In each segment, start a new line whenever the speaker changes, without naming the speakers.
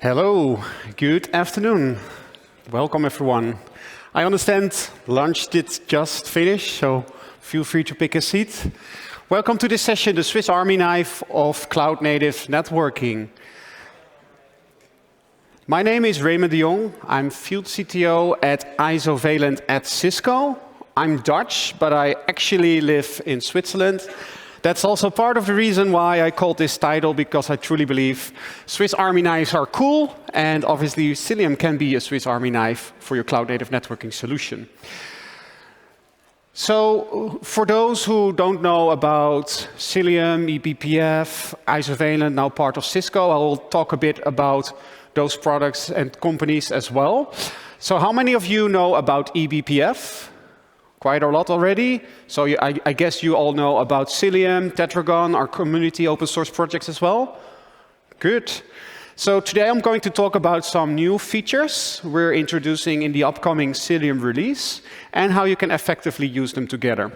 Hello, good afternoon. Welcome everyone. I understand lunch did just finish, so feel free to pick a seat. Welcome to this session, the Swiss Army knife of cloud-native networking. My name is Raymond de Jong. I'm field CTO at Isovalent at Cisco. I'm Dutch, but I actually live in Switzerland. That's also part of the reason why I called this title, because I truly believe Swiss Army knives are cool, and obviously Cilium can be a Swiss Army knife for your cloud-native networking solution. So, for those who don't know about Cilium, eBPF, Isovalent, now part of Cisco, I will talk a bit about those products and companies as well. So, how many of you know about eBPF? Quite a lot already. So I guess you all know about Cilium, Tetragon, our community open source projects as well. Good. So today I'm going to talk about some new features we're introducing in the upcoming Cilium release and how you can effectively use them together.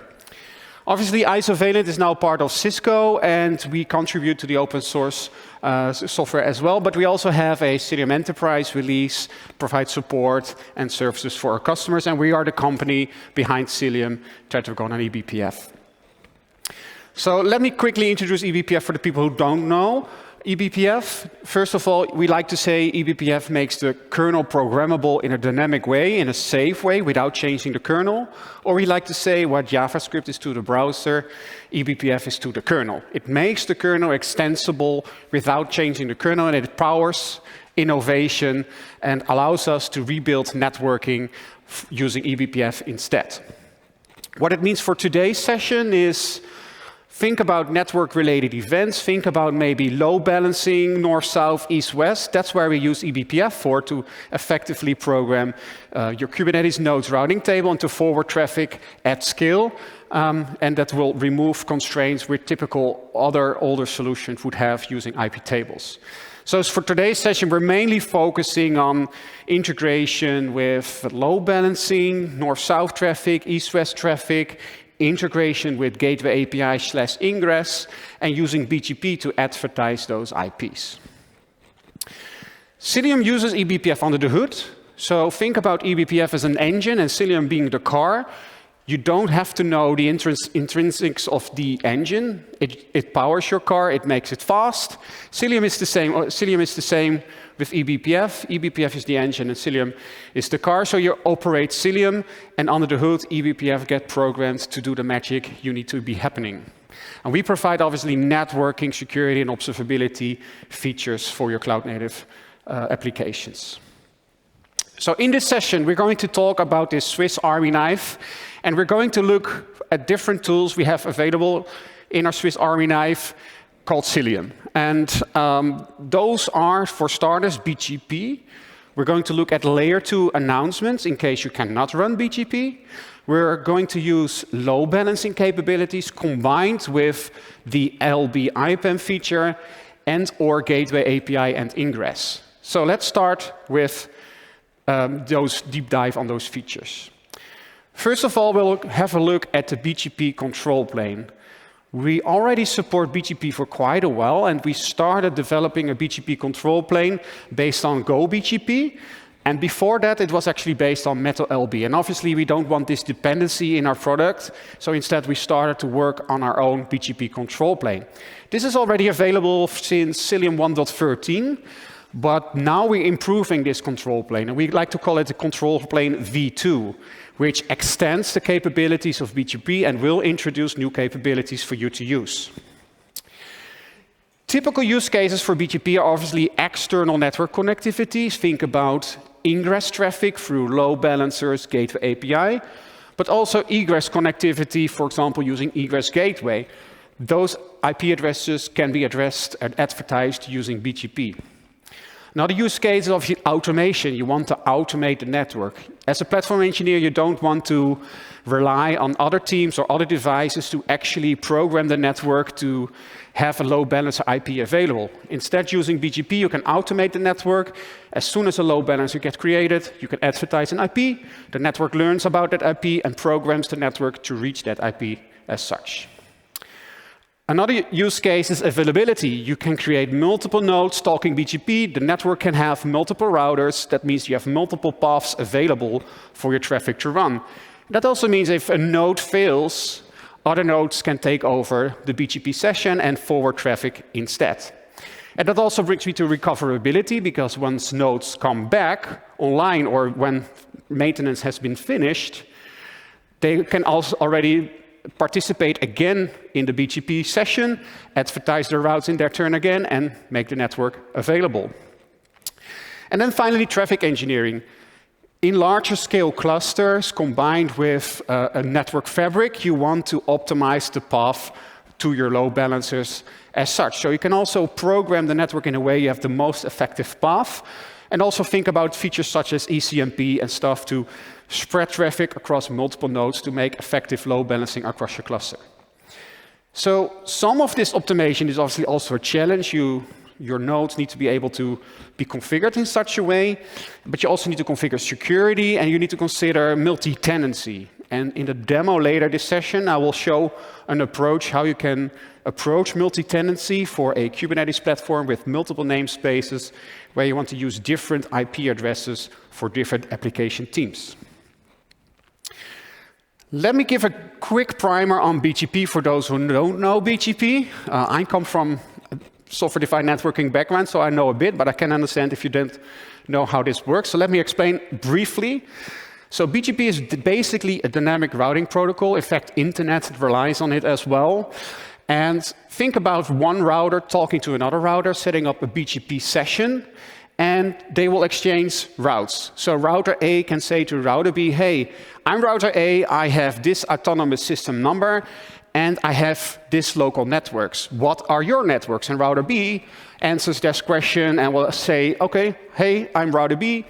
Obviously, Isovalent is now part of Cisco, and we contribute to the open source software as well. But we also have a Cilium Enterprise release, provide support and services for our customers, and we are the company behind Cilium, Tetragon, and eBPF. So let me quickly introduce eBPF for the people who don't know. eBPF, first of all, we like to say eBPF makes the kernel programmable in a dynamic way, in a safe way, without changing the kernel. Or we like to say what JavaScript is to the browser, eBPF is to the kernel. It makes the kernel extensible without changing the kernel, and it powers innovation and allows us to rebuild networking using eBPF instead. What it means for today's session is think about network-related events. Think about maybe load balancing, north, south, east, west. That's where we use eBPF for, to effectively program your Kubernetes nodes routing table into forward traffic at scale. And that will remove constraints which typical other older solutions would have using IP tables. So for today's session, we're mainly focusing on integration with load balancing, north-south traffic, east-west traffic, integration with gateway API/ingress, and using BGP to advertise those IPs. Cilium uses eBPF under the hood. So think about eBPF as an engine and Cilium being the car. You don't have to know the intrinsics of the engine. It powers your car, it makes it fast. Cilium is the same with eBPF. eBPF is the engine and Cilium is the car. So you operate Cilium, and under the hood, eBPF gets programmed to do the magic you need to be happening. And we provide, obviously, networking, security, and observability features for your cloud-native applications. So in this session, we're going to talk about this Swiss Army knife, and we're going to look at different tools we have available in our Swiss Army knife called Cilium. And those are, for starters, BGP. We're going to look at layer 2 announcements in case you cannot run BGP. We're going to use load balancing capabilities combined with the LB IPAM feature and or gateway API and ingress. So let's start with those deep dive on those features. First of all, we'll have a look at the BGP control plane. We already support BGP for quite a while, and we started developing a BGP control plane based on GoBGP. And before that, it was actually based on Metal LB. And obviously, we don't want this dependency in our product. So instead, we started to work on our own BGP control plane. This is already available since Cilium 1.13. But now we're improving this control plane, and we like to call it the control plane V2, which extends the capabilities of BGP and will introduce new capabilities for you to use. Typical use cases for BGP are obviously external network connectivity. Think about ingress traffic through load balancers, gateway API, but also egress connectivity, for example, using egress gateway. Those IP addresses can be addressed and advertised using BGP. Another use case is obviously automation. You want to automate the network. As a platform engineer, you don't want to rely on other teams or other devices to actually program the network to have a load balancer IP available. Instead, using BGP, you can automate the network. As soon as a load balancer gets created, you can advertise an IP. The network learns about that IP and programs the network to reach that IP as such. Another use case is availability. You can create multiple nodes talking BGP. The network can have multiple routers. That means you have multiple paths available for your traffic to run. That also means if a node fails, other nodes can take over the BGP session and forward traffic instead. And that also brings me to recoverability, because once nodes come back online or when maintenance has been finished, they can also already participate again in the BGP session, advertise their routes in their turn again, and make the network available. And then finally, traffic engineering. In larger scale clusters combined with a network fabric, you want to optimize the path to your load balancers as such. So you can also program the network in a way you have the most effective path, and also think about features such as ECMP and stuff to spread traffic across multiple nodes to make effective load balancing across your cluster. So some of this optimization is obviously also a challenge. Your nodes need to be able to be configured in such a way, but you also need to configure security, and you need to consider multi-tenancy. And in the demo later this session, I will show an approach how you can approach multi-tenancy for a Kubernetes platform with multiple namespaces, where you want to use different IP addresses for different application teams. Let me give a quick primer on BGP for those who don't know BGP. I come from a software-defined networking background, so I know a bit, but I can understand if you don't know how this works. So let me explain briefly. So BGP is basically a dynamic routing protocol. In fact, Internet relies on it as well. And think about one router talking to another router, setting up a BGP session, and they will exchange routes. So router A can say to router B, hey, I'm router A, I have this autonomous system number, and I have this local networks. What are your networks? And router B answers this question and will say, okay, hey, I'm router B,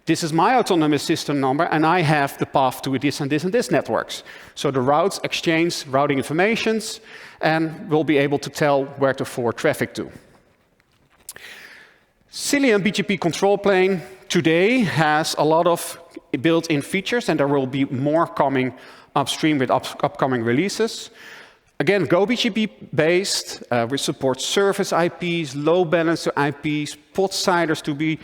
this is my autonomous system number, and I have the path to this and this and this networks. So the routes exchange routing informations, and we'll be able to tell where to forward traffic to. Cilium BGP control plane today has a lot of built-in features, and there will be more coming upstream with upcoming releases. Again, GoBGP based, we support service IPs, load balancer IPs, pod siders to be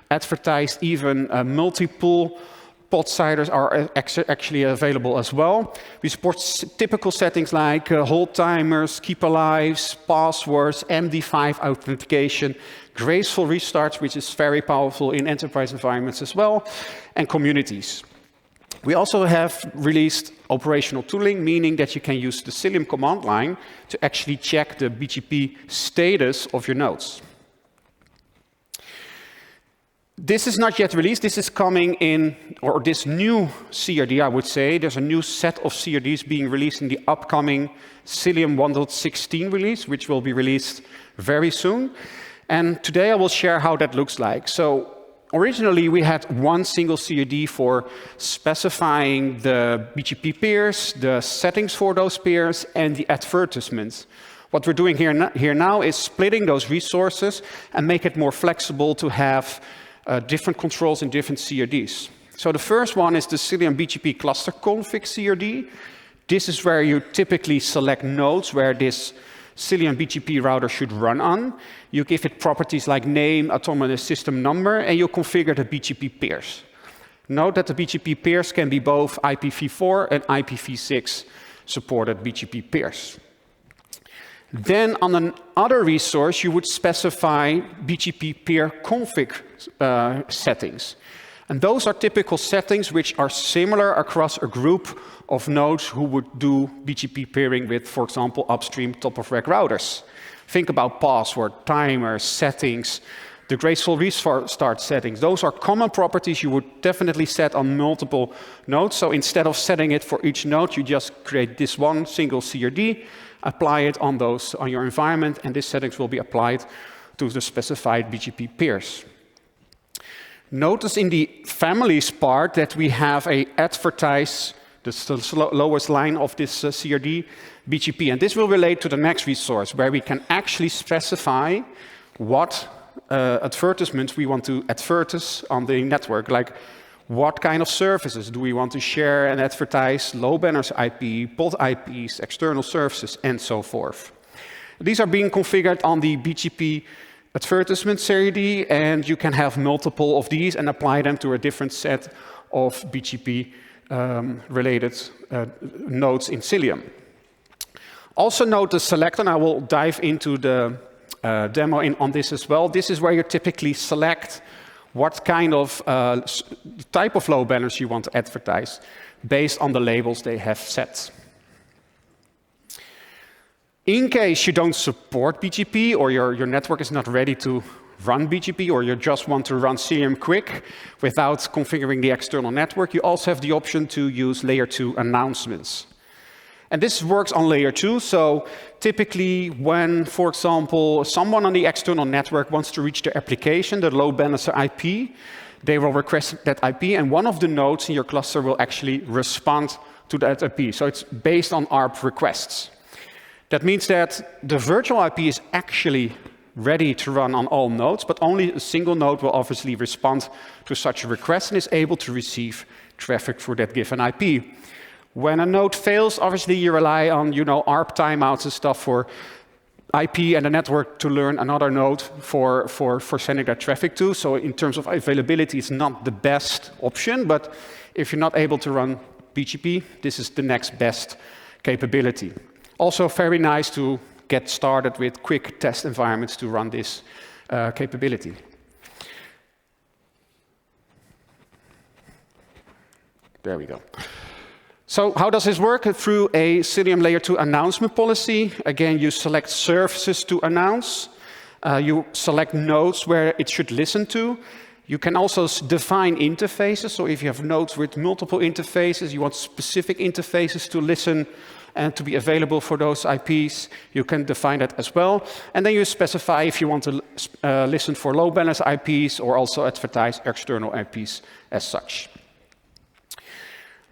advertised, even multiple pod siders are actually available as well. We support typical settings like hold timers, keep alives, passwords, MD5 authentication, graceful restarts, which is very powerful in enterprise environments as well, and communities. We also have released operational tooling, meaning that you can use the Cilium command line to actually check the BGP status of your nodes. This is not yet released. This is coming in, or this new CRD, I would say. There's a new set of CRDs being released in the upcoming Cilium 1.16 release, which will be released very soon. And today I will share how that looks like. So originally we had one single CRD for specifying the BGP peers, the settings for those peers, and the advertisements. What we're doing here now is splitting those resources and make it more flexible to have different controls in different CRDs. So the first one is the Cilium BGP cluster config CRD. This is where you typically select nodes where this Cilium BGP router should run on. You give it properties like name, autonomous system number, and you configure the BGP peers. Note that the BGP peers can be both IPv4 and IPv6 supported BGP peers. Then on another resource, you would specify BGP peer config settings. And those are typical settings which are similar across a group of nodes who would do BGP peering with, for example, upstream top-of-rack routers. Think about password, timers, settings, the graceful restart settings. Those are common properties you would definitely set on multiple nodes. So instead of setting it for each node, you just create this one single CRD, apply it on your environment, and these settings will be applied to the specified BGP peers. Notice in the families part that we have a advertise, the lowest line of this CRD, BGP. And this will relate to the next resource, where we can actually specify what advertisements we want to advertise on the network, like what kind of services do we want to share and advertise, load balancer IP, pod IPs, external services, and so forth. These are being configured on the BGP advertisement CRD, and you can have multiple of these and apply them to a different set of BGP related nodes in Cilium. Also note the select, and I will dive into the demo on this as well. This is where you typically select what kind of type of load balancer you want to advertise based on the labels they have set. In case you don't support BGP or your network is not ready to run BGP, or you just want to run Cilium quick without configuring the external network, you also have the option to use layer 2 announcements. And this works on layer 2, so typically when, for example, someone on the external network wants to reach their application, the load balancer IP, they will request that IP, and one of the nodes in your cluster will actually respond to that IP. So it's based on ARP requests. That means that the virtual IP is actually ready to run on all nodes, but only a single node will obviously respond to such a request and is able to receive traffic for that given IP. When a node fails, obviously you rely on, ARP timeouts and stuff for IP and the network to learn another node for sending that traffic to. So in terms of availability, it's not the best option, but if you're not able to run BGP, this is the next best capability. Also very nice to get started with quick test environments to run this capability. There we go. So how does this work? Through a Cilium Layer 2 announcement policy. Again, you select services to announce. You select nodes where it should listen to. You can also define interfaces. So if you have nodes with multiple interfaces, you want specific interfaces to listen and to be available for those IPs, you can define that as well. And then you specify if you want to listen for load balancer IPs or also advertise external IPs as such.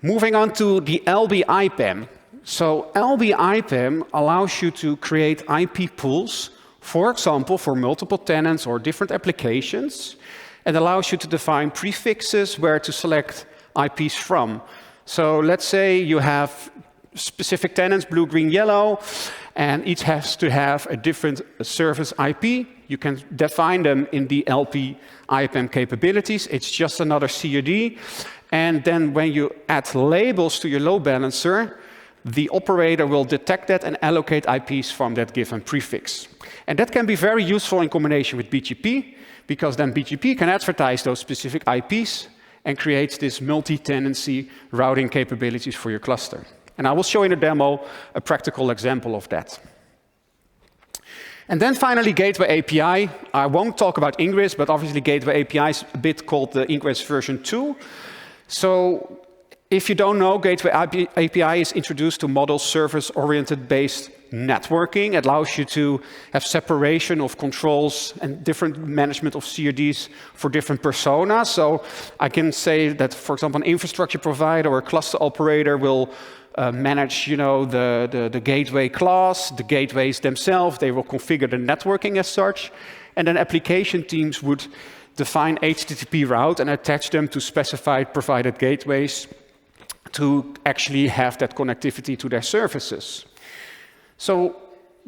Moving on to the LB IPAM. So LB IPAM allows you to create IP pools, for example, for multiple tenants or different applications. It allows you to define prefixes where to select IPs from. So let's say you have specific tenants, blue, green, yellow, and each has to have a different service IP. You can define them in the LB IPAM capabilities. It's just another CRD. And then when you add labels to your load balancer, the operator will detect that and allocate IPs from that given prefix. And that can be very useful in combination with BGP, because then BGP can advertise those specific IPs and creates this multi-tenancy routing capabilities for your cluster. And I will show in a demo a practical example of that. And then finally, Gateway API. I won't talk about Ingress, but obviously Gateway API is a bit called the Ingress version 2. So if you don't know, Gateway API is introduced to model service-oriented based networking. It allows you to have separation of controls and different management of CRDs for different personas. So I can say that, for example, an infrastructure provider or a cluster operator will manage, the gateway class, the gateways themselves. They will configure the networking as such. And then application teams would define HTTP route and attach them to specified provided gateways to actually have that connectivity to their services. So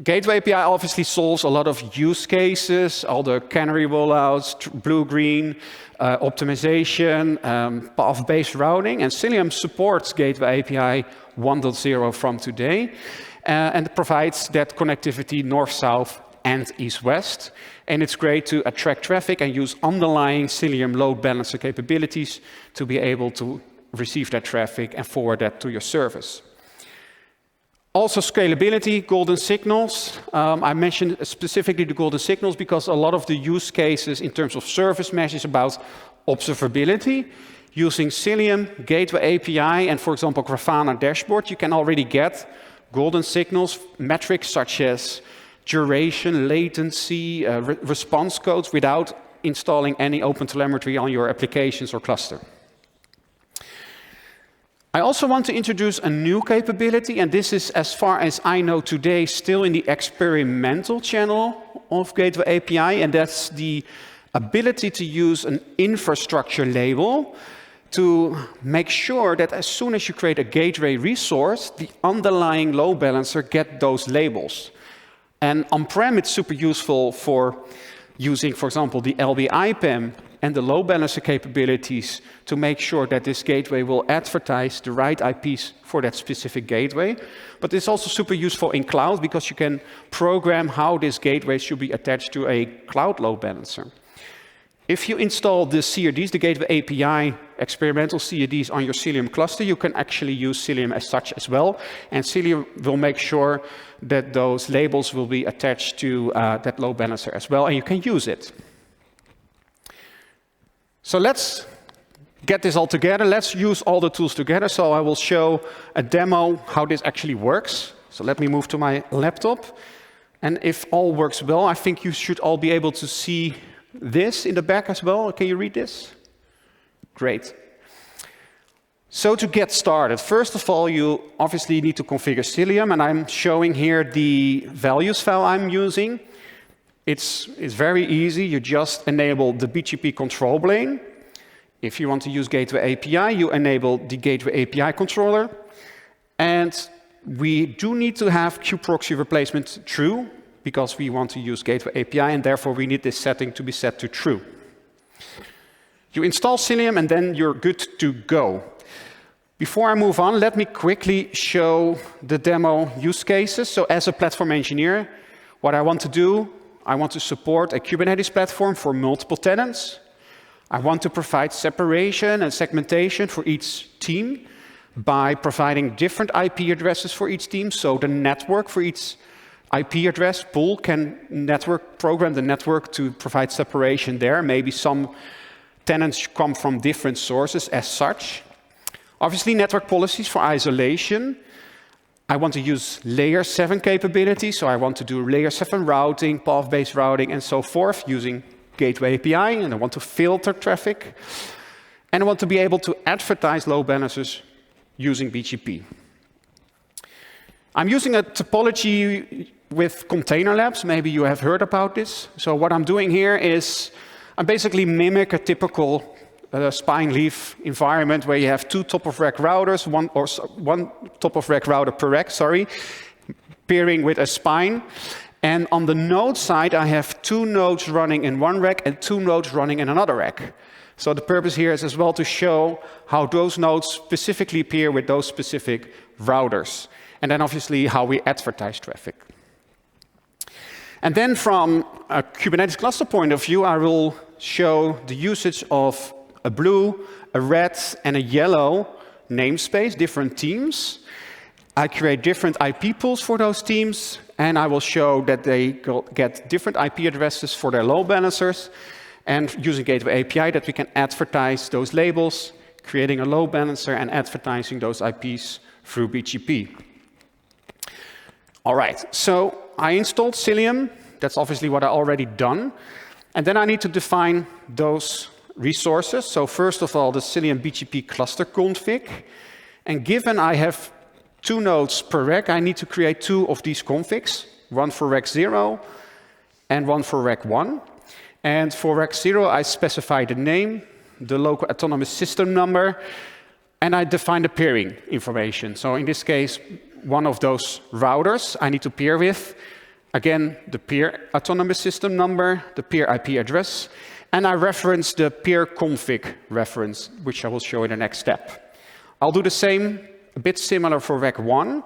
Gateway API obviously solves a lot of use cases, all the canary rollouts, blue-green, optimization, path-based routing, and Cilium supports Gateway API 1.0 from today, and provides that connectivity north-south and east-west. And it's great to attract traffic and use underlying Cilium load balancer capabilities to be able to receive that traffic and forward that to your service. Also scalability, golden signals. I mentioned specifically the golden signals because a lot of the use cases in terms of service mesh is about observability. Using Cilium, Gateway API, and for example, Grafana dashboard, you can already get golden signals, metrics such as duration, latency, response codes without installing any OpenTelemetry on your applications or cluster. I also want to introduce a new capability, and this is, as far as I know today, still in the experimental channel of Gateway API, and that's the ability to use an infrastructure label to make sure that as soon as you create a gateway resource, the underlying load balancer get those labels. And on-prem, it's super useful for using, for example, the LB IPAM and the load balancer capabilities to make sure that this gateway will advertise the right IPs for that specific gateway. But it's also super useful in cloud because you can program how this gateway should be attached to a cloud load balancer. If you install the CRDs, the Gateway API experimental CRDs on your Cilium cluster, you can actually use Cilium as such as well. And Cilium will make sure that those labels will be attached to that load balancer as well, and you can use it. So let's get this all together. Let's use all the tools together. So I will show a demo how this actually works. So let me move to my laptop. And if all works well, I think you should all be able to see this in the back as well. Can you read this? Great. So to get started, first of all, you obviously need to configure Cilium, and I'm showing here the values file I'm using. It's very easy. You just enable the BGP control plane. If you want to use Gateway API, you enable the Gateway API controller. And we do need to have kubeproxy replacement true, because we want to use Gateway API, and therefore we need this setting to be set to true. You install Cilium, and then you're good to go. Before I move on, let me quickly show the demo use cases. So as a platform engineer, what I want to do, I want to support a Kubernetes platform for multiple tenants. I want to provide separation and segmentation for each team by providing different IP addresses for each team, so the network for each IP address pool can program the network to provide separation there. Maybe some tenants come from different sources as such. Obviously, network policies for isolation. I want to use layer 7 capabilities, so I want to do layer 7 routing, path-based routing, and so forth using Gateway API, and I want to filter traffic. And I want to be able to advertise load balancers using BGP. I'm using a topology with container labs. Maybe you have heard about this. So what I'm doing here is I basically mimic a typical spine leaf environment where you have two top-of-rack routers, one top-of-rack router per rack, pairing with a spine. And on the node side, I have two nodes running in one rack and two nodes running in another rack. So the purpose here is as well to show how those nodes specifically pair with those specific routers. And then obviously how we advertise traffic. And then from a Kubernetes cluster point of view, I will show the usage of a blue, a red, and a yellow namespace, different teams. I create different IP pools for those teams, and I will show that they get different IP addresses for their load balancers, and using Gateway API that we can advertise those labels, creating a load balancer and advertising those IPs through BGP. All right, so I installed Cilium. That's obviously what I already done. And then I need to define those resources. So first of all, the Cilium BGP cluster config. And given I have two nodes per rack, I need to create two of these configs, one for rack 0 and one for rack 1. And for rack 0, I specify the name, the local autonomous system number, and I define the peering information. So in this case, one of those routers I need to peer with. Again, the peer autonomous system number, the peer IP address, and I reference the peer config reference, which I will show in the next step. I'll do the same, a bit similar for rack 1,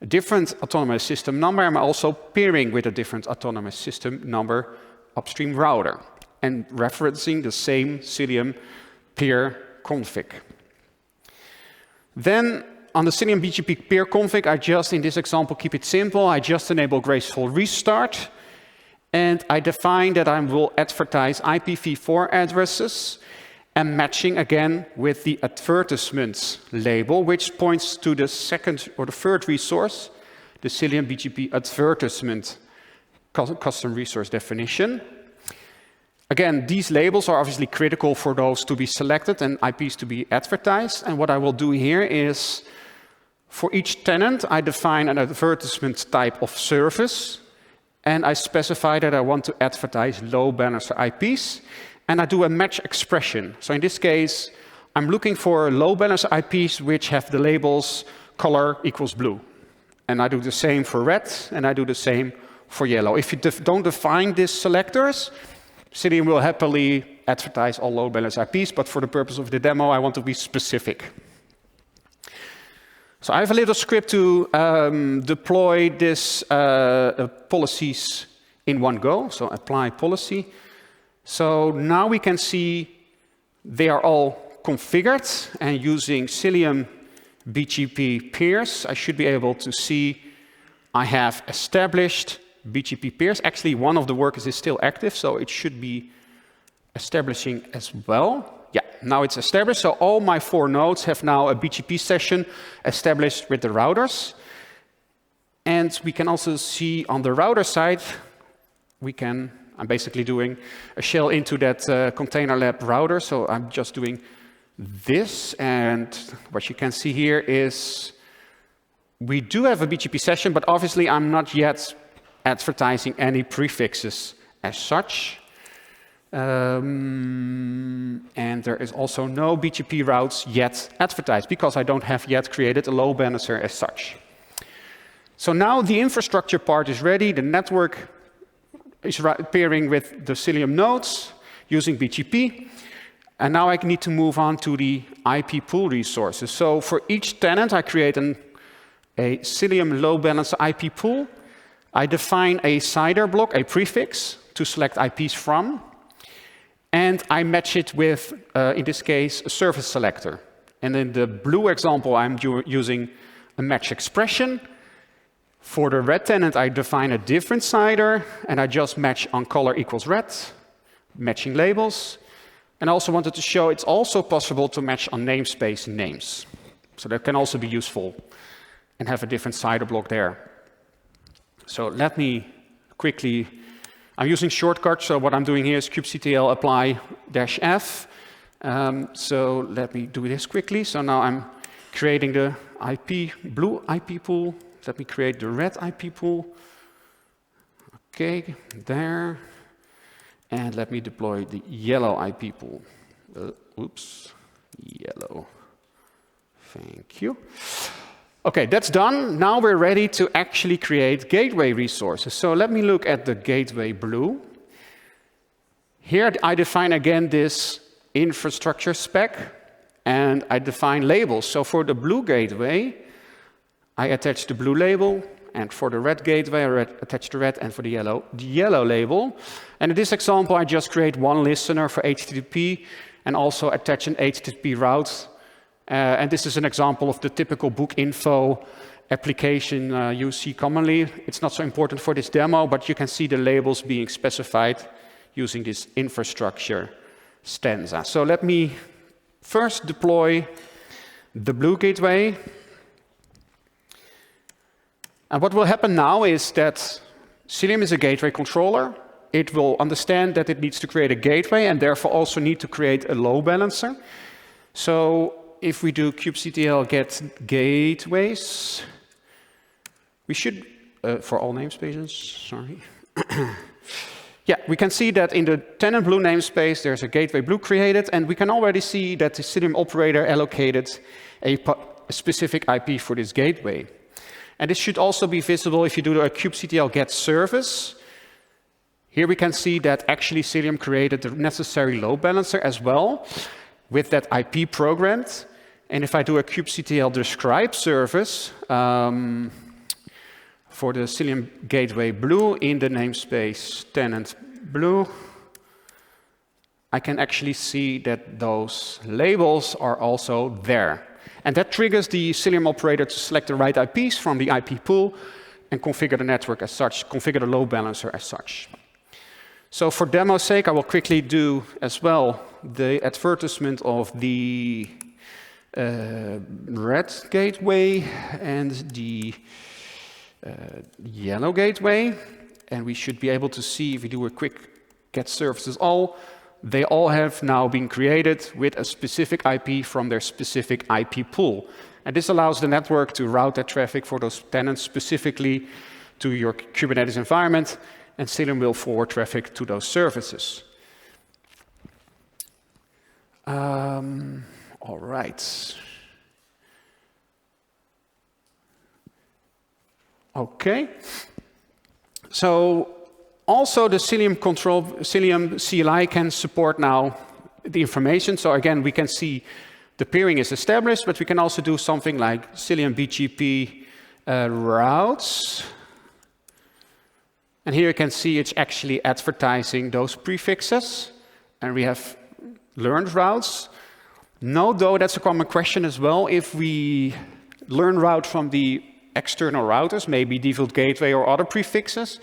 a different autonomous system number. I'm also peering with a different autonomous system number upstream router and referencing the same Cilium peer config. Then on the Cilium BGP peer config, I just, in this example, keep it simple. I just enable graceful restart. And I define that I will advertise IPv4 addresses and matching again with the advertisements label, which points to the second or the third resource, the Cilium BGP advertisement custom resource definition. Again, these labels are obviously critical for those to be selected and IPs to be advertised. And what I will do here is, for each tenant, I define an advertisement type of service, and I specify that I want to advertise load balancer IPs, and I do a match expression. So in this case, I'm looking for load balancer IPs which have the labels color equals blue. And I do the same for red, and I do the same for yellow. If you don't define these selectors, Cilium will happily advertise all load balancer IPs, but for the purpose of the demo, I want to be specific. So I have a little script to deploy this policies in one go. So apply policy. So now we can see they are all configured, and using Cilium BGP peers, I should be able to see I have established BGP peers. Actually, one of the workers is still active, so it should be establishing as well. Yeah, now it's established. So all my 4 nodes have now a BGP session established with the routers. And we can also see on the router side, I'm basically doing a shell into that container lab router. So I'm just doing this. And what you can see here is we do have a BGP session, but obviously I'm not yet advertising any prefixes as such. And there is also no BGP routes yet advertised because I don't have yet created a load balancer as such. So now the infrastructure part is ready. The network is pairing with the Cilium nodes using BGP. And now I need to move on to the IP pool resources. So for each tenant, I create a Cilium load balancer IP pool. I define a CIDR block, a prefix, to select IPs from. And I match it with, in this case, a service selector. And in the blue example, I'm using a match expression. For the red tenant, I define a different CIDR, and I just match on color equals red, matching labels. And I also wanted to show it's also possible to match on namespace names. So that can also be useful and have a different CIDR block there. So let me quickly, I'm using shortcuts, so what I'm doing here is kubectl apply -f. So let me do this quickly. So now I'm creating the blue IP pool. Let me create the red IP pool. Okay, there. And let me deploy the yellow IP pool. Oops, yellow. Thank you. Okay, that's done. Now we're ready to actually create gateway resources. So let me look at the gateway blue. Here I define again this infrastructure spec, and I define labels. So for the blue gateway, I attach the blue label, and for the red gateway, I attach the red, and for the yellow label. And in this example, I just create one listener for HTTP, and also attach an HTTP route. And this is an example of the typical book info application you see commonly. It's not so important for this demo, but you can see the labels being specified using this infrastructure stanza. So let me first deploy the blue gateway. And what will happen now is that Cilium is a gateway controller. It will understand that it needs to create a gateway and therefore also need to create a load balancer. So if we do kubectl get gateways, we should, for all namespaces, sorry. Yeah, we can see that in the tenant blue namespace, there's a gateway blue created, and we can already see that the Cilium operator allocated a specific IP for this gateway. And this should also be visible if you do a kubectl get service. Here we can see that actually Cilium created the necessary load balancer as well with that IP programmed. And if I do a kubectl describe service for the Cilium gateway blue in the namespace tenant blue, I can actually see that those labels are also there. And that triggers the Cilium operator to select the right IPs from the IP pool and configure the network as such, configure the load balancer as such. So for demo's sake, I will quickly do as well the advertisement of the red gateway and the yellow gateway. And we should be able to see, if we do a quick get services all, they all have now been created with a specific IP from their specific IP pool. And this allows the network to route that traffic for those tenants specifically to your Kubernetes environment, and Cilium will forward traffic to those services. All right. Okay. So also the Cilium CLI can support now the information. So again, we can see the peering is established, but we can also do something like Cilium BGP routes. And here you can see it's actually advertising those prefixes. And we have learned routes. Note, though, that's a common question as well. If we learn route from the external routers, maybe default gateway or other prefixes,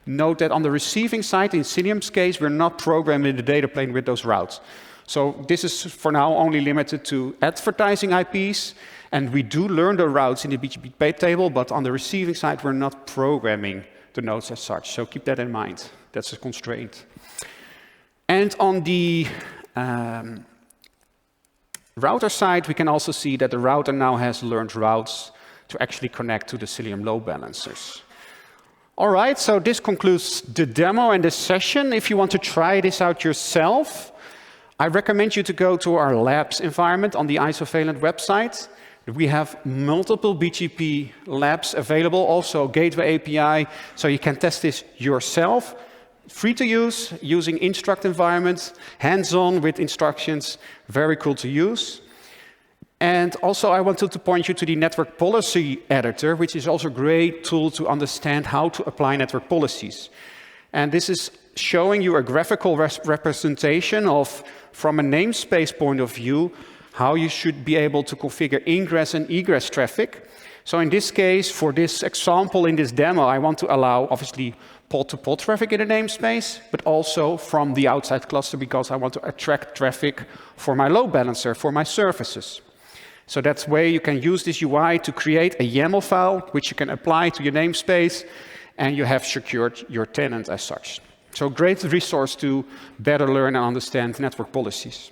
note that on the receiving side, in Cilium's case, we're not programming the data plane with those routes. So this is, for now, only limited to advertising IPs. And we do learn the routes in the BGP table, but on the receiving side, we're not programming the nodes as such. So keep that in mind. That's a constraint. And on the router side, we can also see that the router now has learned routes to actually connect to the Cilium load balancers. All right, so this concludes the demo and this session. If you want to try this out yourself, I recommend you to go to our labs environment on the Isovalent website. We have multiple BGP labs available, also Gateway API, so you can test this yourself. Free to use, using Instruct environments, hands-on with instructions, very cool to use. And also I wanted to point you to the network policy editor, which is also a great tool to understand how to apply network policies. And this is showing you a graphical representation of, from a namespace point of view, how you should be able to configure ingress and egress traffic. So in this case, for this example in this demo, I want to allow, obviously, pod-to-pod traffic in the namespace, but also from the outside cluster because I want to attract traffic for my load balancer, for my services. So that's where you can use this UI to create a YAML file, which you can apply to your namespace, and you have secured your tenant as such. So great resource to better learn and understand network policies.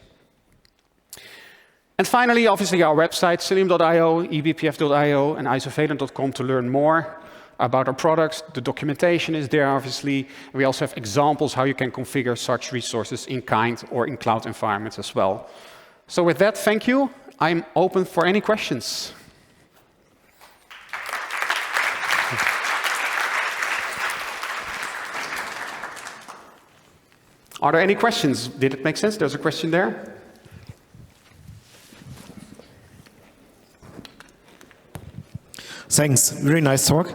And finally, obviously, our website, cilium.io, eBPF.io, and isovalent.com to learn more about our products. The documentation is there, obviously. We also have examples how you can configure such resources in kind or in cloud environments as well. So with that, thank you. I'm open for any questions. Are there any questions? Did it make sense? There's a question there.
Thanks. Very nice talk.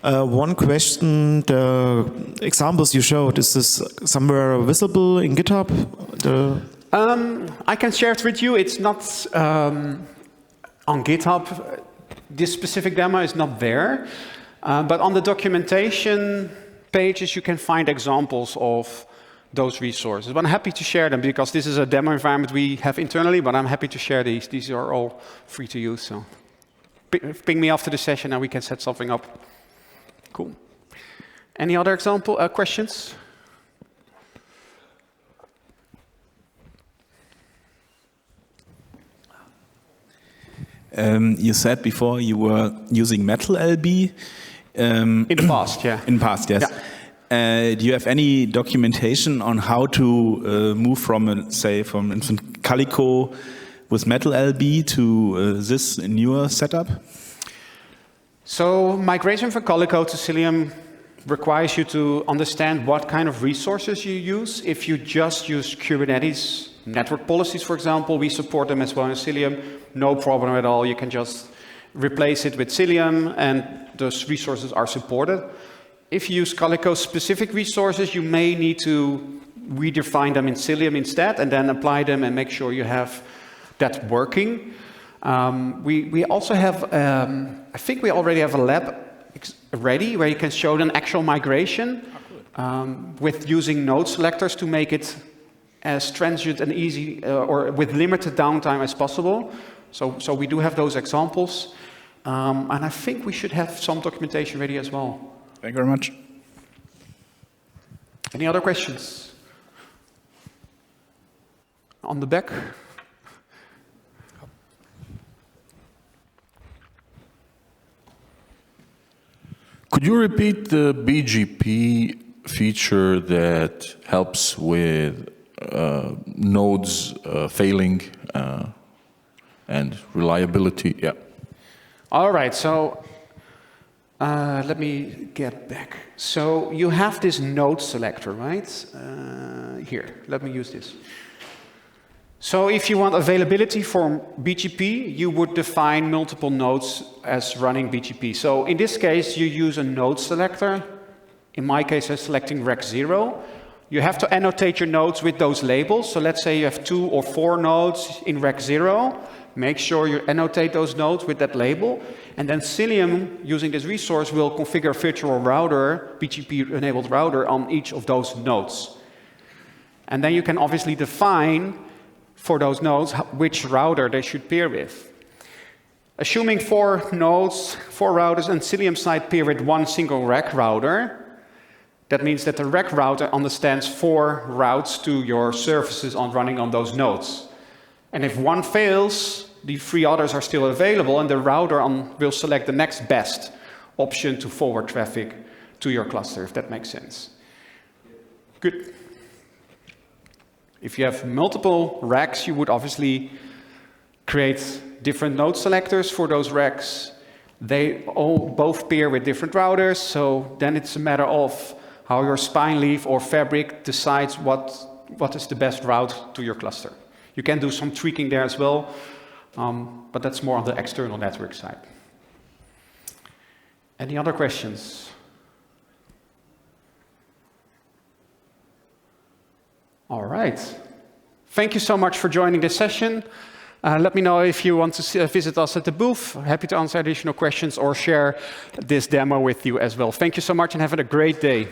One question, the examples you showed, is this somewhere visible in GitHub?
I can share it with you. It's not on GitHub. This specific demo is not there. But on the documentation pages, you can find examples of those resources. But I'm happy to share them because this is a demo environment we have internally, but I'm happy to share these. These are all free to use. So ping me after the session and we can set something up. Cool. Any other questions?
You said before you were using Metal LB.
In the past, yeah.
In the past, yes. Yeah. Do you have any documentation on how to move from, say, from instance, Calico with Metal LB to this newer setup?
So migration from Calico to Cilium requires you to understand what kind of resources you use. If you just use Kubernetes network policies, for example, we support them as well in Cilium. No problem at all. You can just replace it with Cilium, and those resources are supported. If you use Calico-specific resources, you may need to redefine them in Cilium instead, and then apply them and make sure you have that working. We also have, I think we already have a lab ready where you can show an actual migration with using node selectors to make it as transient and easy or with limited downtime as possible. So we do have those examples. And I think we should have some documentation ready as well.
Thank you very much.
Any other questions? On the back?
Could you repeat the BGP feature that helps with nodes failing and reliability? Yeah.
All right. So Let me get back. So you have this node selector, right? Here, let me use this. So if you want availability for BGP, you would define multiple nodes as running BGP. So in this case, you use a node selector. In my case, I'm selecting rec 0. You have to annotate your nodes with those labels. So let's say you have 2 or 4 nodes in rec 0. Make sure you annotate those nodes with that label. And then Cilium, using this resource, will configure a virtual router, BGP-enabled router, on each of those nodes. And then you can obviously define for those nodes which router they should pair with. Assuming 4 nodes, 4 routers, and Cilium side pair with one single rec router, that means that the rec router understands 4 routes to your services running on those nodes. And if one fails, the 3 others are still available, and the router will select the next best option to forward traffic to your cluster, if that makes sense. Good. If you have multiple racks, you would obviously create different node selectors for those racks. They all both pair with different routers, so then it's a matter of how your spine leaf or fabric decides what is the best route to your cluster. You can do some tweaking there as well, but that's more on the external network side. Any other questions? All right. Thank you so much for joining this session. Let me know if you want to visit us at the booth. Happy to answer additional questions or share this demo with you as well. Thank you so much and have a great day.